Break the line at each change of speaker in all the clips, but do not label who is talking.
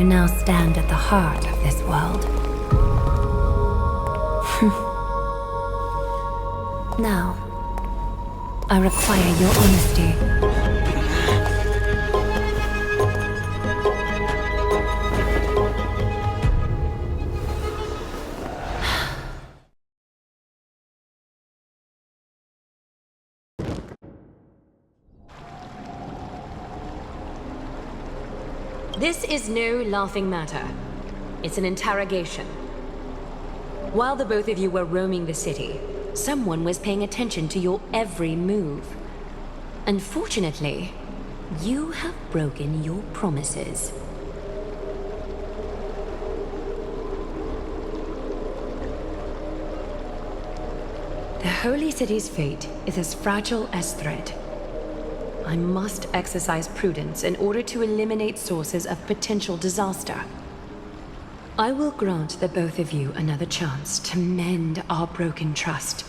who now stand at the heart of this world. Now, I require your honesty.
This is no laughing matter. It's an interrogation. While the both of you were roaming the city, someone was paying attention to your every move. Unfortunately, you have broken your promises. The Holy City's fate is as fragile as thread. I must exercise prudence in order to eliminate sources of potential disaster. I will grant the both of you another chance to mend our broken trust.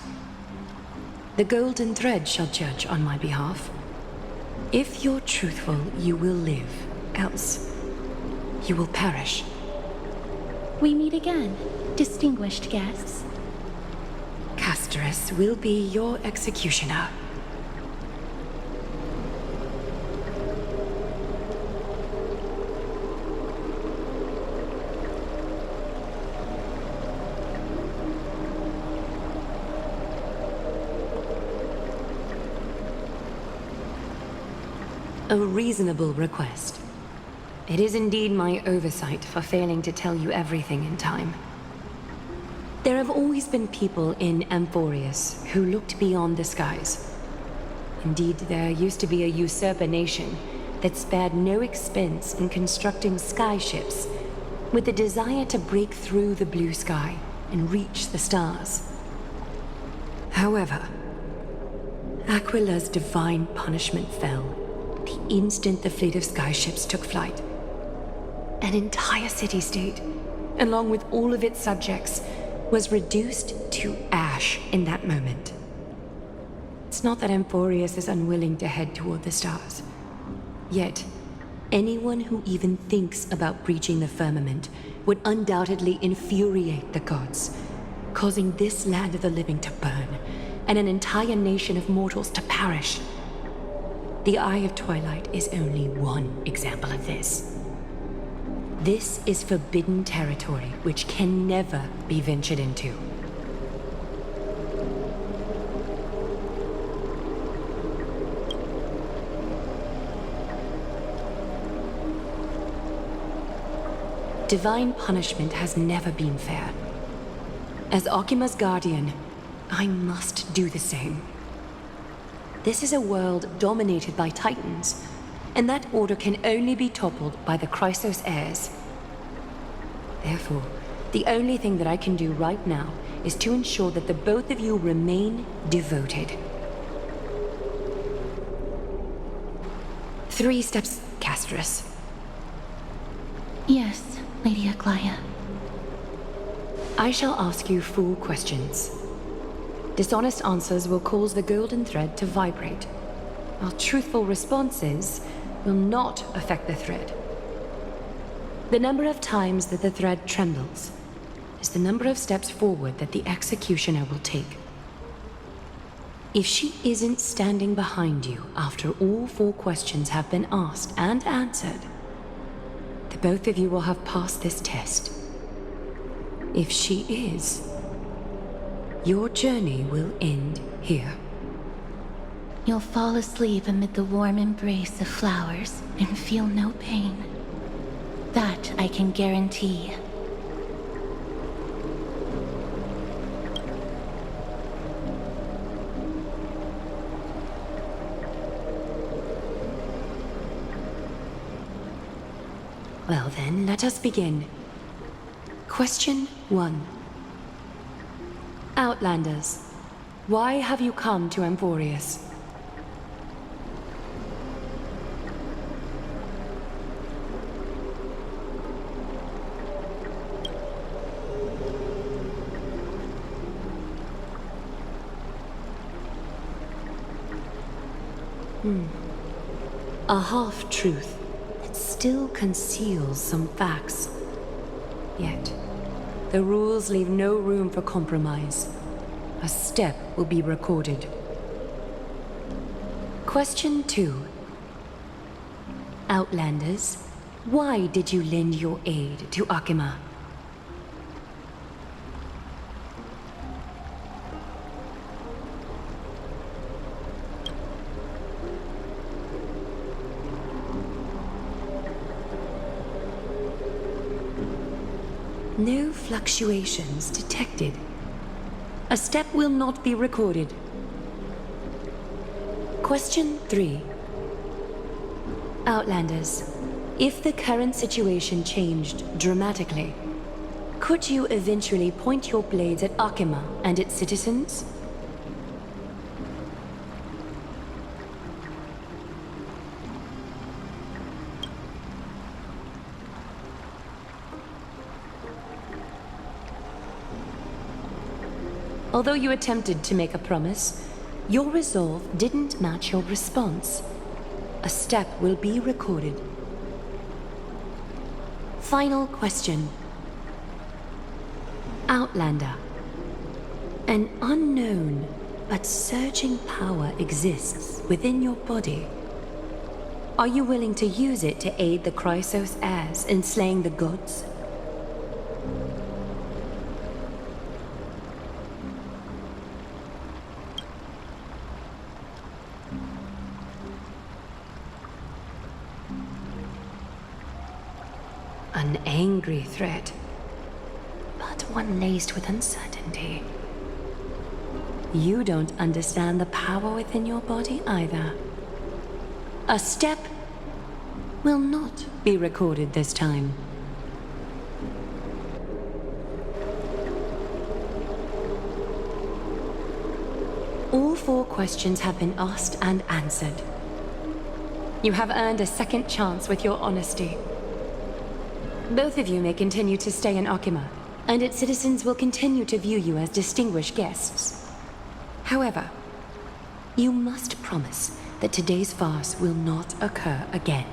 The golden thread shall judge on my behalf. If you're truthful, you will live. Else, you will perish.
We meet again, distinguished guests.
Castorus will be your executioner. A reasonable request. It is indeed my oversight for failing to tell you everything in time. There have always been people in Amphorius who looked beyond the skies. Indeed, there used to be a usurper nation that spared no expense in constructing skyships with the desire to break through the blue sky and reach the stars. However, Aquila's divine punishment fell the instant the fleet of skyships took flight. An entire city-state, along with all of its subjects, was reduced to ash in that moment. It's not that Amphorius is unwilling to head toward the stars. Yet, anyone who even thinks about breaching the firmament would undoubtedly infuriate the gods, causing this land of the living to burn, and an entire nation of mortals to perish. The Eye of Twilight is only one example of this. This is forbidden territory which can never be ventured into. Divine punishment has never been fair. As Okima's guardian, I must do the same. This is a world dominated by Titans, and that order can only be toppled by the Chrysos heirs. Therefore, the only thing that I can do right now is to ensure that the both of you remain devoted. 3 steps, Castorus.
Yes, Lady Aglaea.
I shall ask you 4 questions. Dishonest answers will cause the golden thread to vibrate, while truthful responses will not affect the thread. The number of times that the thread trembles is the number of steps forward that the executioner will take. If she isn't standing behind you after all 4 questions have been asked and answered, the both of you will have passed this test. If she is, your journey will end here.
You'll fall asleep amid the warm embrace of flowers and feel no pain. That I can guarantee.
Well then, let us begin. Question 1. Outlanders, why have you come to Amphorius? A half-truth. still conceals some facts. Yet, the rules leave no room for compromise. A step will be recorded. Question 2. Outlanders, why did you lend your aid to Akima? No fluctuations detected. A step will not be recorded. Question 3. Outlanders, if the current situation changed dramatically, could you eventually point your blades at Akima and its citizens? Although you attempted to make a promise, your resolve didn't match your response. A step will be recorded. Final question. Outlander. An unknown but surging power exists within your body. Are you willing to use it to aid the Chrysos heirs in slaying the gods? An angry threat, but one laced with uncertainty. You don't understand the power within your body either. A step will not be recorded this time. All 4 questions have been asked and answered. You have earned a second chance with your honesty. Both of you may continue to stay in Akima, and its citizens will continue to view you as distinguished guests. However, you must promise that today's farce will not occur again.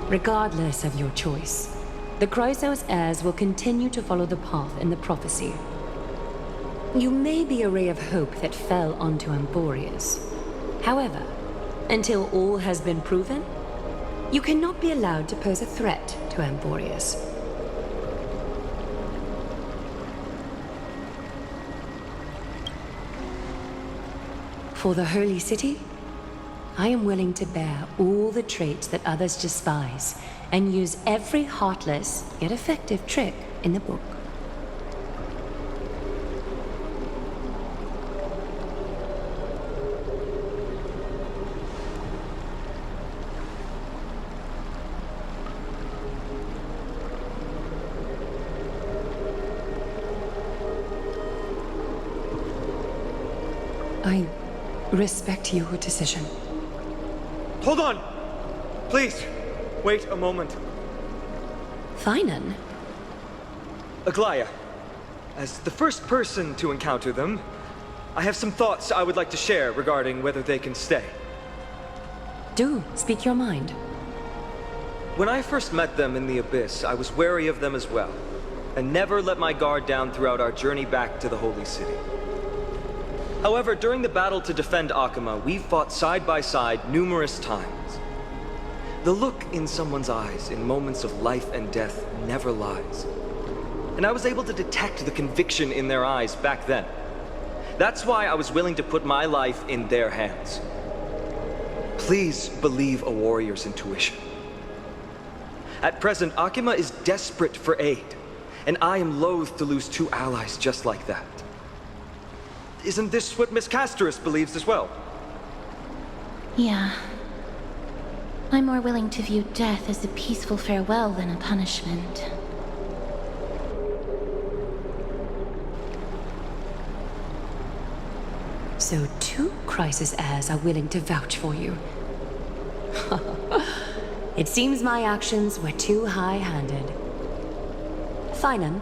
Regardless of your choice, the Chrysos heirs will continue to follow the path in the prophecy. You may be a ray of hope that fell onto Emporius. However, until all has been proven, you cannot be allowed to pose a threat to Emporius. For the Holy City, I am willing to bear all the traits that others despise and use every heartless yet effective trick in the book. I respect your decision.
Hold on! Please, wait a moment.
Finan?
Aglaea, as the first person to encounter them, I have some thoughts I would like to share regarding whether they can stay.
Do speak your mind.
When I first met them in the Abyss, I was wary of them as well, and never let my guard down throughout our journey back to the Holy City. However, during the battle to defend Akima, we fought side by side numerous times. The look in someone's eyes in moments of life and death never lies. And I was able to detect the conviction in their eyes back then. That's why I was willing to put my life in their hands. Please believe a warrior's intuition. At present, Akima is desperate for aid, and I am loath to lose 2 allies just like that. Isn't this what Miss Casterus believes as well?
Yeah. I'm more willing to view death as a peaceful farewell than a punishment.
So 2 Chrysos heirs are willing to vouch for you. It seems my actions were too high-handed. Finan,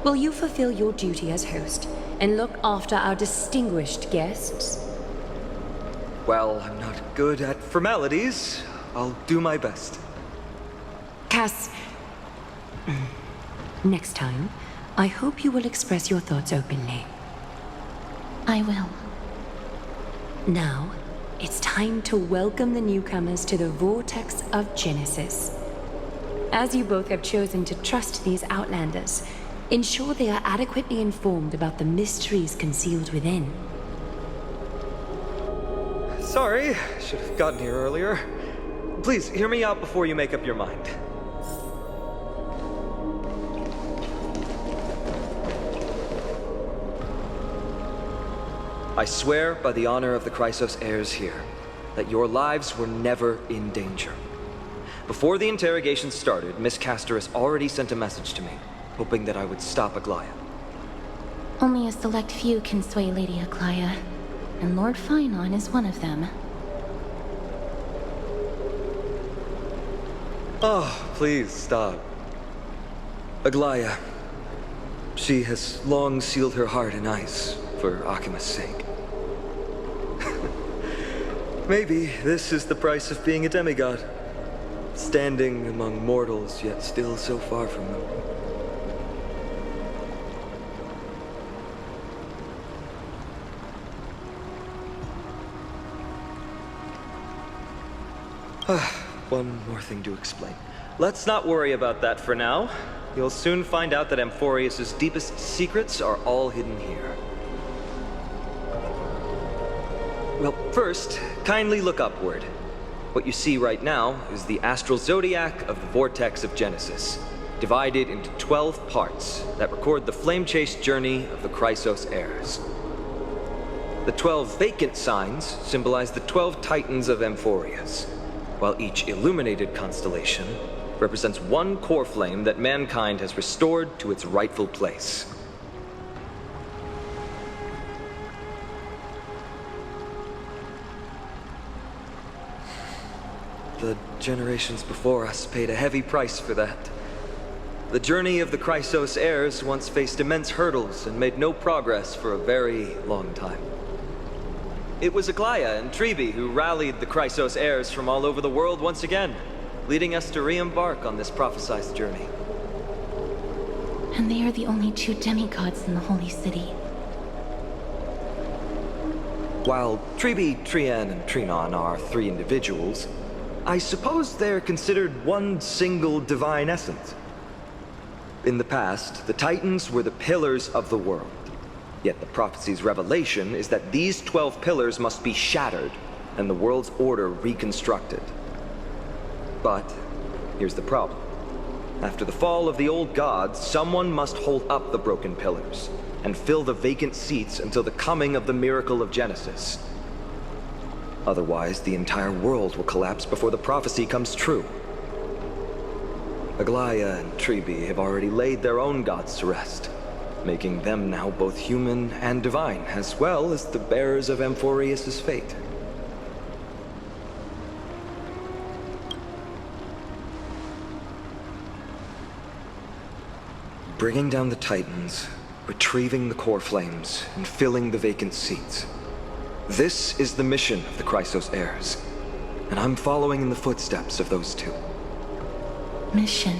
Will you fulfill your duty as host and look after our distinguished guests?
Well, I'm not good at formalities. I'll do my best.
Cass, next time, I hope you will express your thoughts openly.
I will.
Now, it's time to welcome the newcomers to the Vortex of Genesis. As you both have chosen to trust these Outlanders, ensure they are adequately informed about the mysteries concealed within.
Sorry, should have gotten here earlier. Please, hear me out before you make up your mind. I swear by the honor of the Chrysos heirs here, that your lives were never in danger. Before the interrogation started, Miss Castor has already sent a message to me, hoping that I would stop Aglaea.
Only a select few can sway Lady Aglaea, and Lord Finon is one of them.
Oh, please stop. Aglaea. She has long sealed her heart in ice for Akima's sake. Maybe this is the price of being a demigod. Standing among mortals, yet still so far from them. One more thing to explain. Let's not worry about that for now. You'll soon find out that Amphorius' deepest secrets are all hidden here. Well, first, kindly look upward. What you see right now is the astral zodiac of the Vortex of Genesis, divided into 12 parts that record the flame-chased journey of the Chrysos heirs. The 12 vacant signs symbolize the 12 titans of Amphorius, while each illuminated constellation represents one core flame that mankind has restored to its rightful place. The generations before us paid a heavy price for that. The journey of the Chrysos heirs once faced immense hurdles and made no progress for a very long time. It was Aglaea and Trebi who rallied the Chrysos heirs from all over the world once again, leading us to re-embark on this prophesized journey.
And they are the only two demigods in the Holy City.
While Trebi, Trian, and Trinon are 3 individuals, I suppose they're considered one single divine essence. In the past, the Titans were the pillars of the world. Yet the prophecy's revelation is that these 12 pillars must be shattered and the world's order reconstructed. But here's the problem. After the fall of the old gods, someone must hold up the broken pillars and fill the vacant seats until the coming of the miracle of Genesis. Otherwise, the entire world will collapse before the prophecy comes true. Aglaea and Trebi have already laid their own gods to rest, making them now both human and divine, as well as the bearers of Amphorius' fate. Bringing down the Titans, retrieving the core flames, and filling the vacant seats. This is the mission of the Chrysos heirs, and I'm following in the footsteps of those two.
Mission?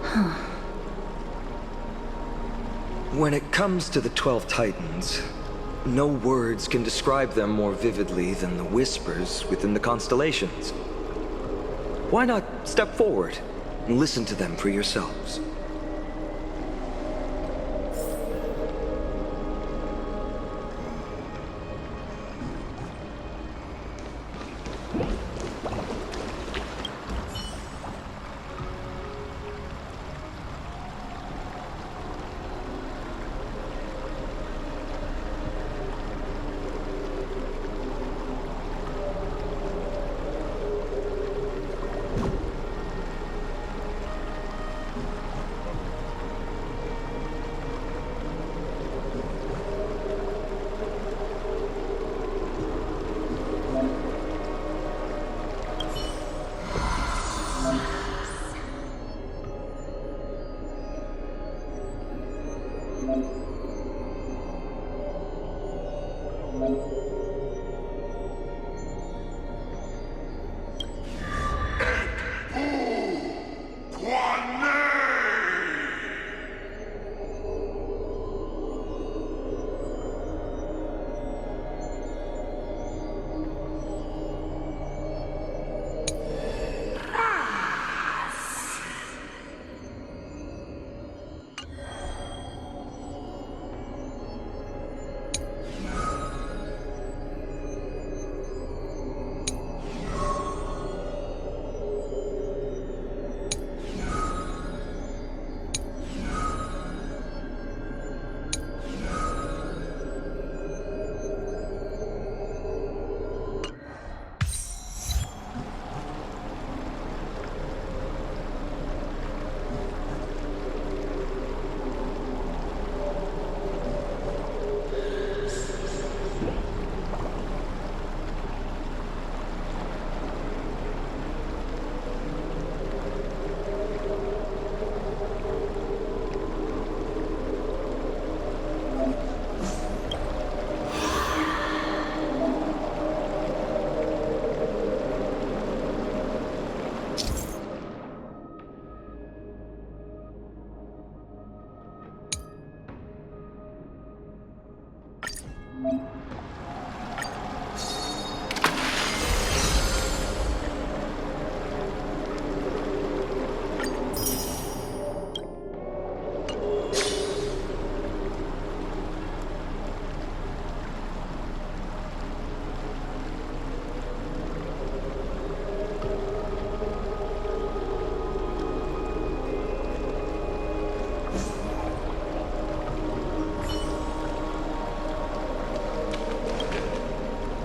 Huh.
When it comes to the 12 Titans, no words can describe them more vividly than the whispers within the constellations. Why not step forward and listen to them for yourselves?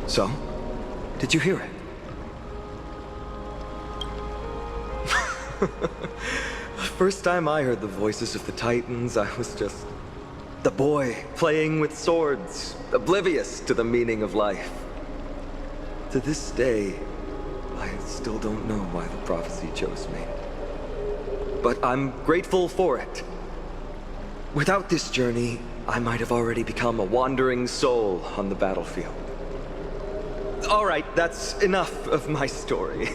So, did you hear it? First time I heard the voices of the Titans, I was just the boy playing with swords, oblivious to the meaning of life. To this day, I still don't know why the prophecy chose me. But I'm grateful for it. Without this journey, I might have already become a wandering soul on the battlefield. All right, that's enough of my story.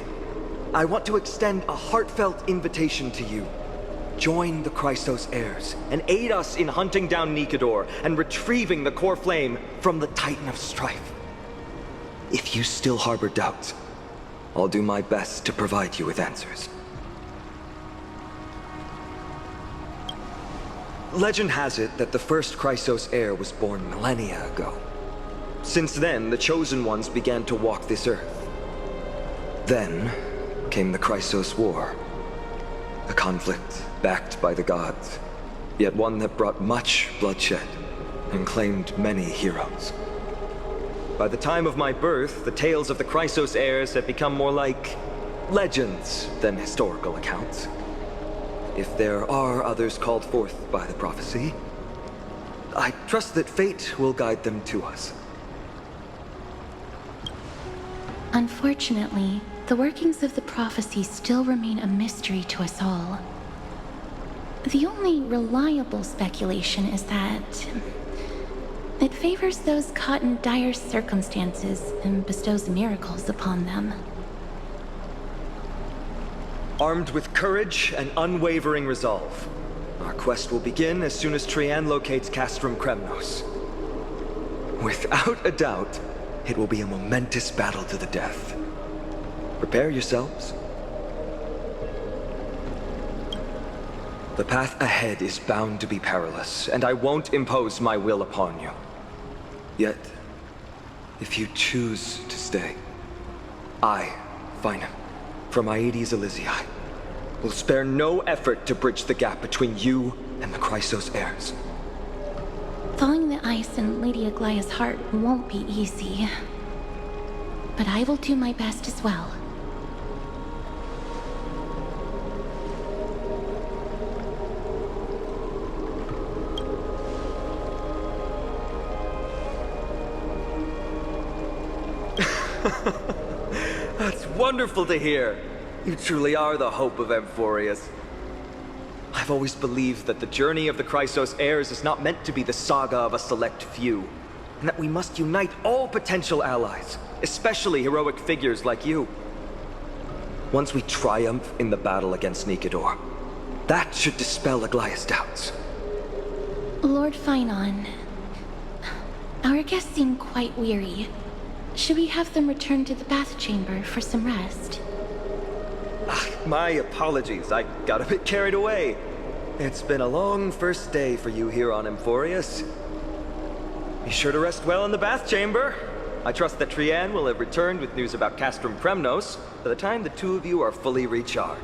I want to extend a heartfelt invitation to you. Join the Christos heirs and aid us in hunting down Nikador and retrieving the core flame from the Titan of Strife. If you still harbor doubts, I'll do my best to provide you with answers. Legend has it that the first Christos heir was born millennia ago. Since then, the Chosen Ones began to walk this earth. Then came the Christos War. A conflict backed by the gods, yet one that brought much bloodshed and claimed many heroes. By the time of my birth, the tales of the Christos heirs had become more like legends than historical accounts. If there are others called forth by the prophecy, I trust that fate will guide them to us.
Unfortunately, the workings of the prophecy still remain a mystery to us all. The only reliable speculation is that it favors those caught in dire circumstances and bestows miracles upon them.
Armed with courage and unwavering resolve, our quest will begin as soon as Trian locates Castrum Kremnos. Without a doubt, it will be a momentous battle to the death. Prepare yourselves. The path ahead is bound to be perilous, and I won't impose my will upon you. Yet, if you choose to stay, I, Finan, from Aedes Elysiae, will spare no effort to bridge the gap between you and the Christos heirs.
Thawing the ice in Lady Aglaea's heart won't be easy. But I will do my best as well.
That's wonderful to hear. You truly are the hope of Amphorius. I've always believed that the journey of the Chrysos heirs is not meant to be the saga of a select few, and that we must unite all potential allies, especially heroic figures like you. Once we triumph in the battle against Nikador, that should dispel Aglaea's doubts.
Lord Finon, our guests seem quite weary. Should we have them return to the bath chamber for some rest?
My apologies, I got a bit carried away. It's been a long first day for you here on Emphorius. Be sure to rest well in the bath chamber. I trust that Trianne will have returned with news about Castrum Premnos by the time the two of you are fully recharged.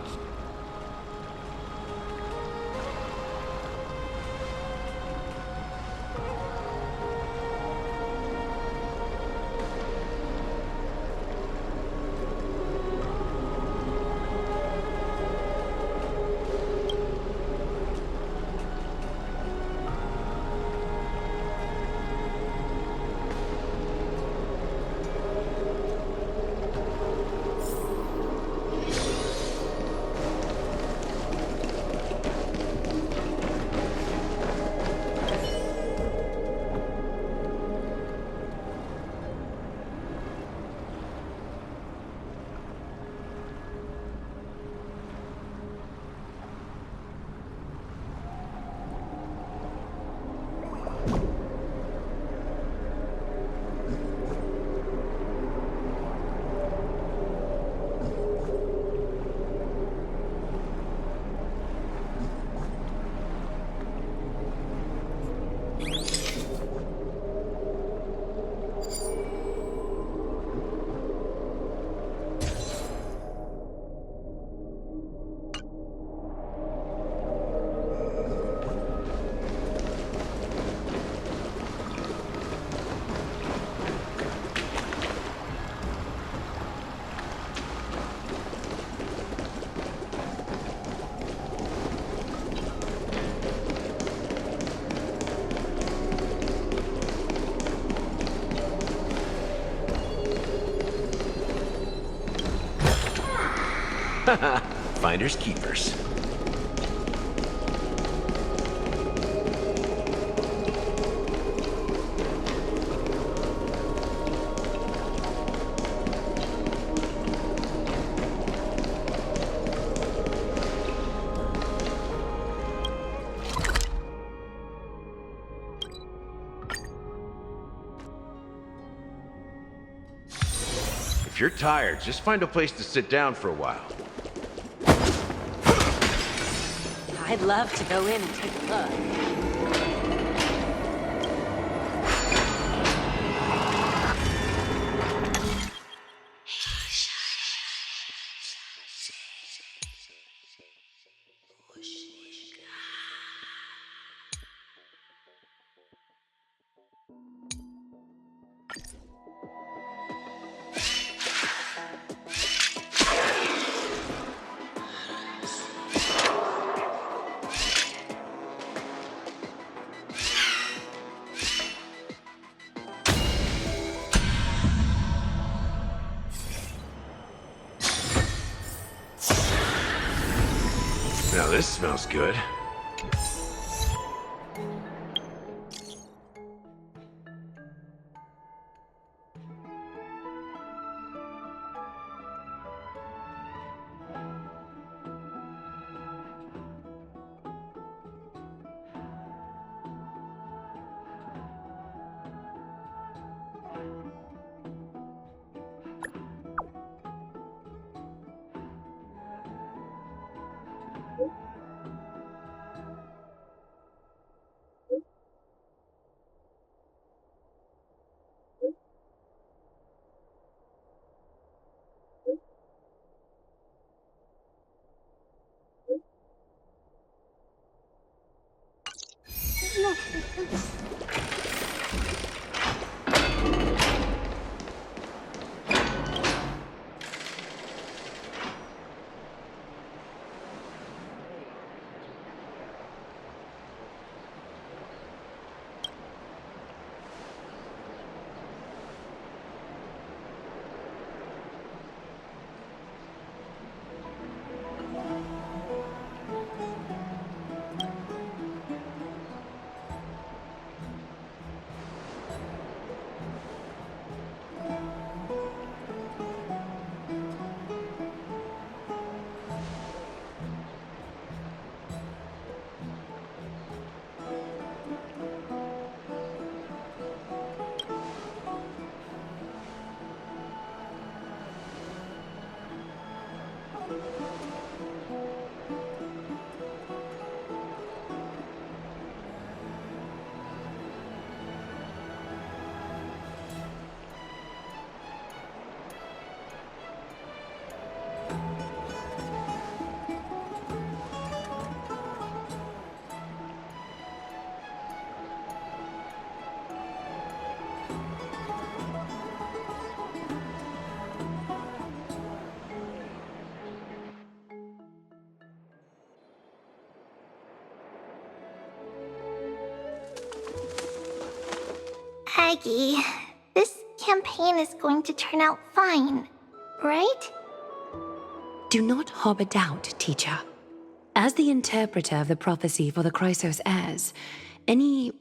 Finders keepers. If you're tired, just find a place to sit down for a while.
I'd love to go in and take a look.
Now this smells good.
Aggie, this campaign is going to turn out fine, right?
Do not harbor doubt, teacher. As the interpreter of the prophecy for the Chrysos heirs, any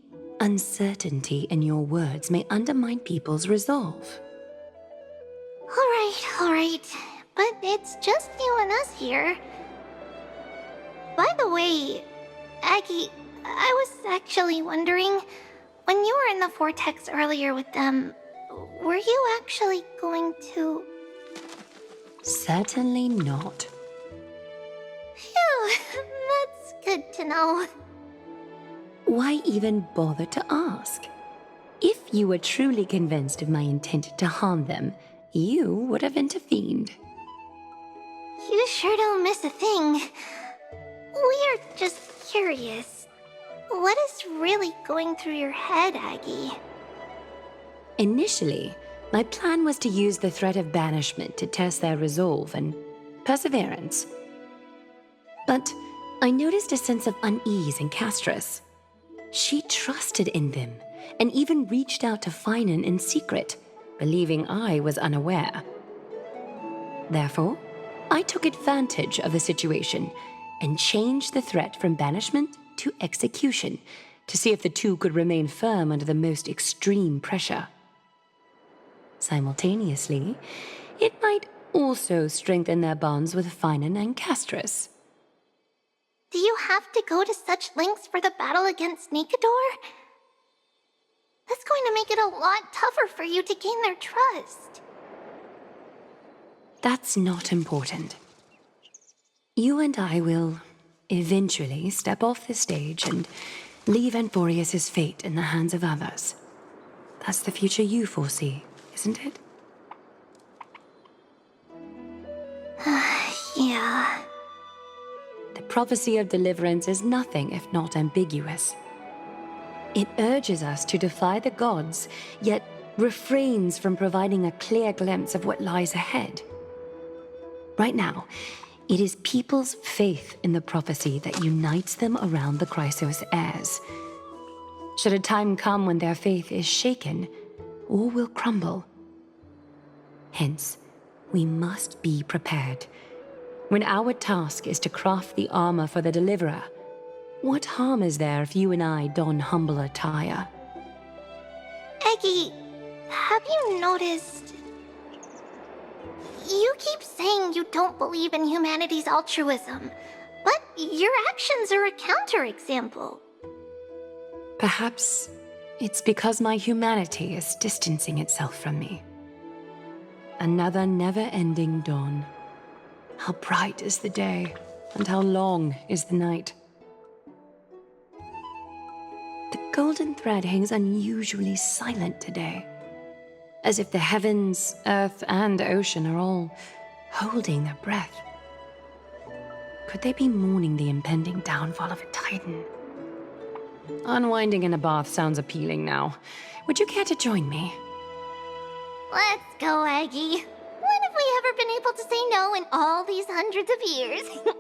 uncertainty in your words may undermine people's resolve.
All right. But it's just you and us here. By the way, Aggie, I was actually wondering, when you were in the vortex earlier with them, were you actually going to...
Certainly not.
Phew, that's good to know.
Why even bother to ask? If you were truly convinced of my intent to harm them, you would have intervened.
You sure don't miss a thing. We're just curious. What is really going through your head, Aggie?
Initially, my plan was to use the threat of banishment to test their resolve and perseverance. But I noticed a sense of unease in Castris. She trusted in them and even reached out to Finan in secret, believing I was unaware. Therefore, I took advantage of the situation and changed the threat from banishment to execution to see if the two could remain firm under the most extreme pressure. Simultaneously, it might also strengthen their bonds with Finan and Castris.
Do you have to go to such lengths for the battle against Nikador? That's going to make it a lot tougher for you to gain their trust.
That's not important. You and I will eventually step off the stage and leave Anforius' fate in the hands of others. That's the future you foresee, isn't it?
Yeah.
The prophecy of deliverance is nothing if not ambiguous. It urges us to defy the gods, yet refrains from providing a clear glimpse of what lies ahead. Right now, it is people's faith in the prophecy that unites them around the Chrysos heirs. Should a time come when their faith is shaken, all will crumble. Hence, we must be prepared. When our task is to craft the armor for the deliverer, what harm is there if you and I don humble attire?
Aggie, have you noticed... You keep saying you don't believe in humanity's altruism, but your actions are a counterexample.
Perhaps it's because my humanity is distancing itself from me. Another never-ending dawn. How bright is the day, and how long is the night. The golden thread hangs unusually silent today, as if the heavens, earth, and ocean are all holding their breath. Could they be mourning the impending downfall of a titan? Unwinding in a bath sounds appealing now. Would you care to join me?
Let's go, Aggie. When have we ever been able to say no in all these hundreds of years?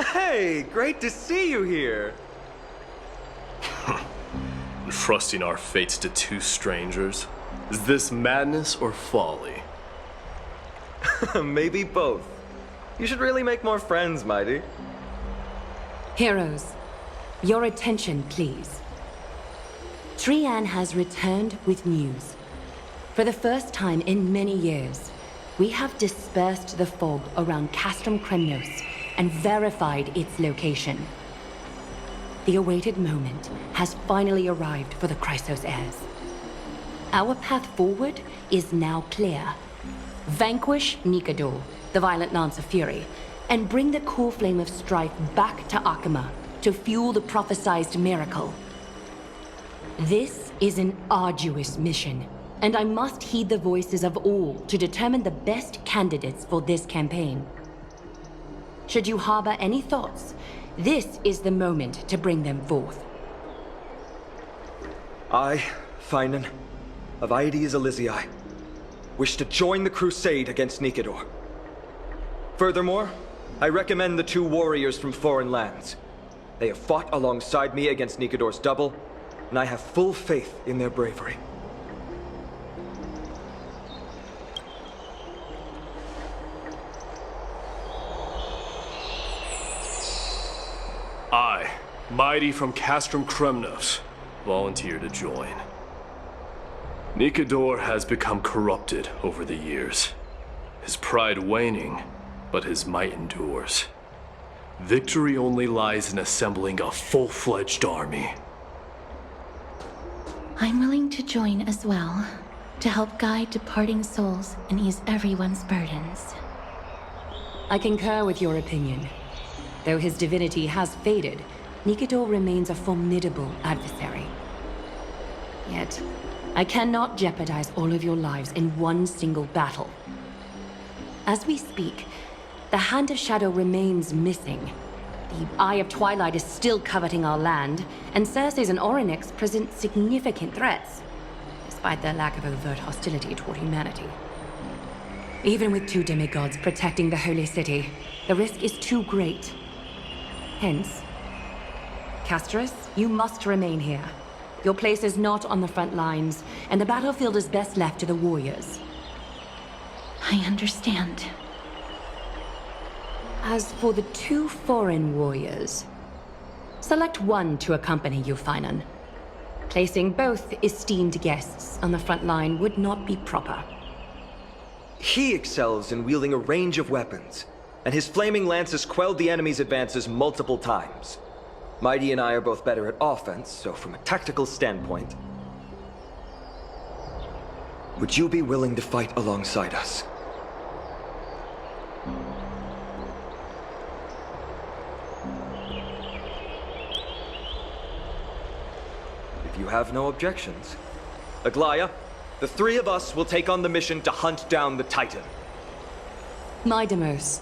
Hey, great to see you here.
Trusting our fates to two strangers? Is this madness or folly?
Maybe both. You should really make more friends, Mighty.
Heroes, your attention, please. Trian has returned with news. For the first time in many years, we have dispersed the fog around Castrum Kremnos and verified its location. The awaited moment has finally arrived for the Chrysos heirs. Our path forward is now clear. Vanquish Nikador, the Violent Lance of Fury, and bring the core flame of strife back to Akima to fuel the prophesized miracle. This is an arduous mission, and I must heed the voices of all to determine the best candidates for this campaign. Should you harbor any thoughts, this is the moment to bring them forth.
I, Finan, of Aedes Elysiae, wish to join the crusade against Nikador. Furthermore, I recommend the two warriors from foreign lands. They have fought alongside me against Nikador's double, and I have full faith in their bravery.
I, Mighty from Castrum Kremnos, volunteer to join. Nikador has become corrupted over the years. His pride waning, but his might endures. Victory only lies in assembling a full-fledged army.
I'm willing to join as well, to help guide departing souls and ease everyone's burdens.
I concur with your opinion. Though his divinity has faded, Nikador remains a formidable adversary. Yet, I cannot jeopardize all of your lives in one single battle. As we speak, the Hand of Shadow remains missing. The Eye of Twilight is still coveting our land, and Circes and Orynyx present significant threats, despite their lack of overt hostility toward humanity. Even with two demigods protecting the Holy City, the risk is too great. Hence, Castris, you must remain here. Your place is not on the front lines, and the battlefield is best left to the warriors.
I understand.
As for the two foreign warriors, select one to accompany you, Finan. Placing both esteemed guests on the front line would not be proper.
He excels in wielding a range of weapons, and his flaming lance has quelled the enemy's advances multiple times. Mighty and I are both better at offense, so from a tactical standpoint... Would you be willing to fight alongside us? If you have no objections. Aglaea, the three of us will take on the mission to hunt down the Titan.
Mydamos,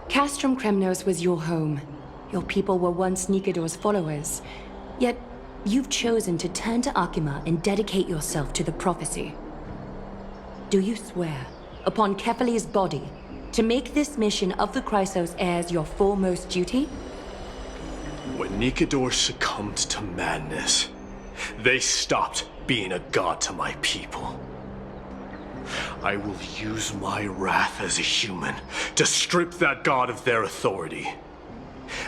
Castrum Kremnos was your home. Your people were once Nikador's followers. Yet, you've chosen to turn to Akima and dedicate yourself to the prophecy. Do you swear, upon Kefali's body, to make this mission of the Chrysos heirs your foremost duty?
When Nikador succumbed to madness, they stopped being a god to my people. I will use my wrath as a human to strip that god of their authority.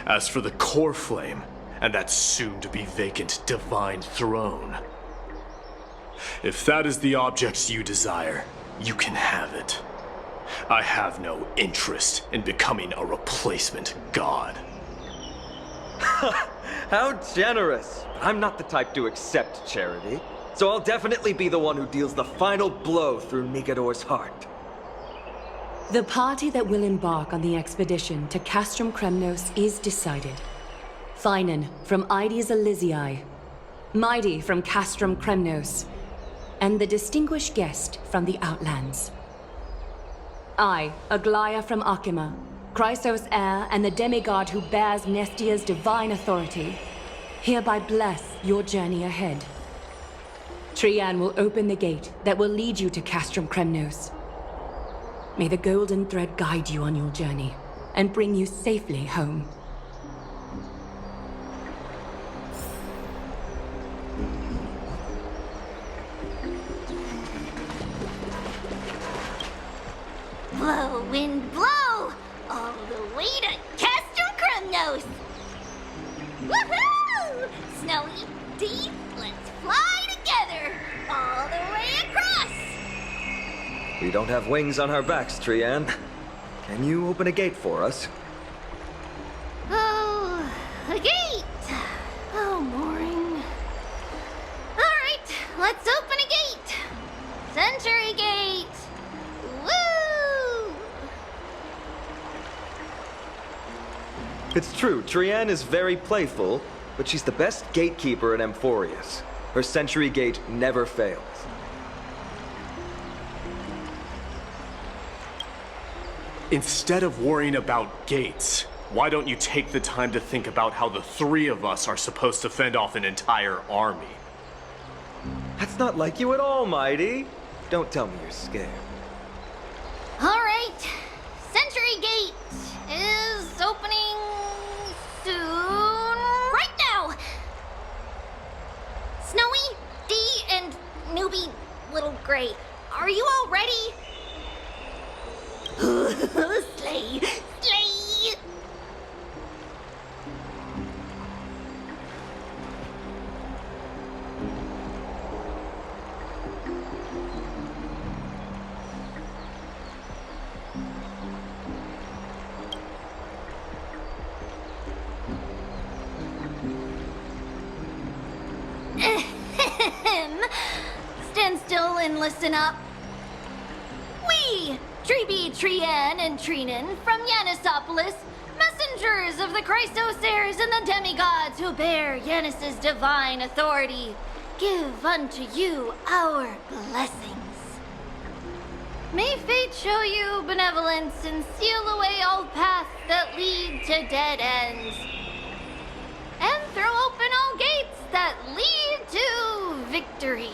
As for the core flame, and that soon-to-be vacant divine throne, if that is the object you desire, you can have it. I have no interest in becoming a replacement god.
How generous! But I'm not the type to accept charity, so I'll definitely be the one who deals the final blow through Nikador's heart.
The party that will embark on the expedition to Castrum Kremnos is decided. Finan from Aedes Elysiae, Mighty from Castrum Kremnos, and the distinguished guest from the Outlands. I, Aglaea from Akima, Chrysos heir and the demigod who bears Nestia's divine authority, hereby bless your journey ahead. Trian will open the gate that will lead you to Castrum Kremnos. May the golden thread guide you on your journey and bring you safely home.
wind blow all the way to Castrum Krumnos. Woohoo! Snowy, Dee, let's fly together all the way across.
We don't have wings on our backs, Trian. Can you open a gate for us?
Oh, a gate. Oh, boring. All right, let's open a gate. Century Gate. Woo!
It's true, Trian is very playful, but she's the best gatekeeper in Amphorius. Her Century Gate never fails.
Instead of worrying about gates, why don't you take the time to think about how the three of us are supposed to fend off an entire army?
That's not like you at all, Mighty. Don't tell me you're scared.
All right, Century Gate is opening soon. Right now. Snowy, Dee, and newbie Little Gray, are you all ready? Slay! Slay! Stand still and listen up. We, Treeby, Trian, and Trinan from Yanisopolis, messengers of the Chrysosairs and the demigods who bear Yanis's divine authority, give unto you our blessings. May fate show you benevolence and seal away all paths that lead to dead ends, and throw open all gates that lead to victory.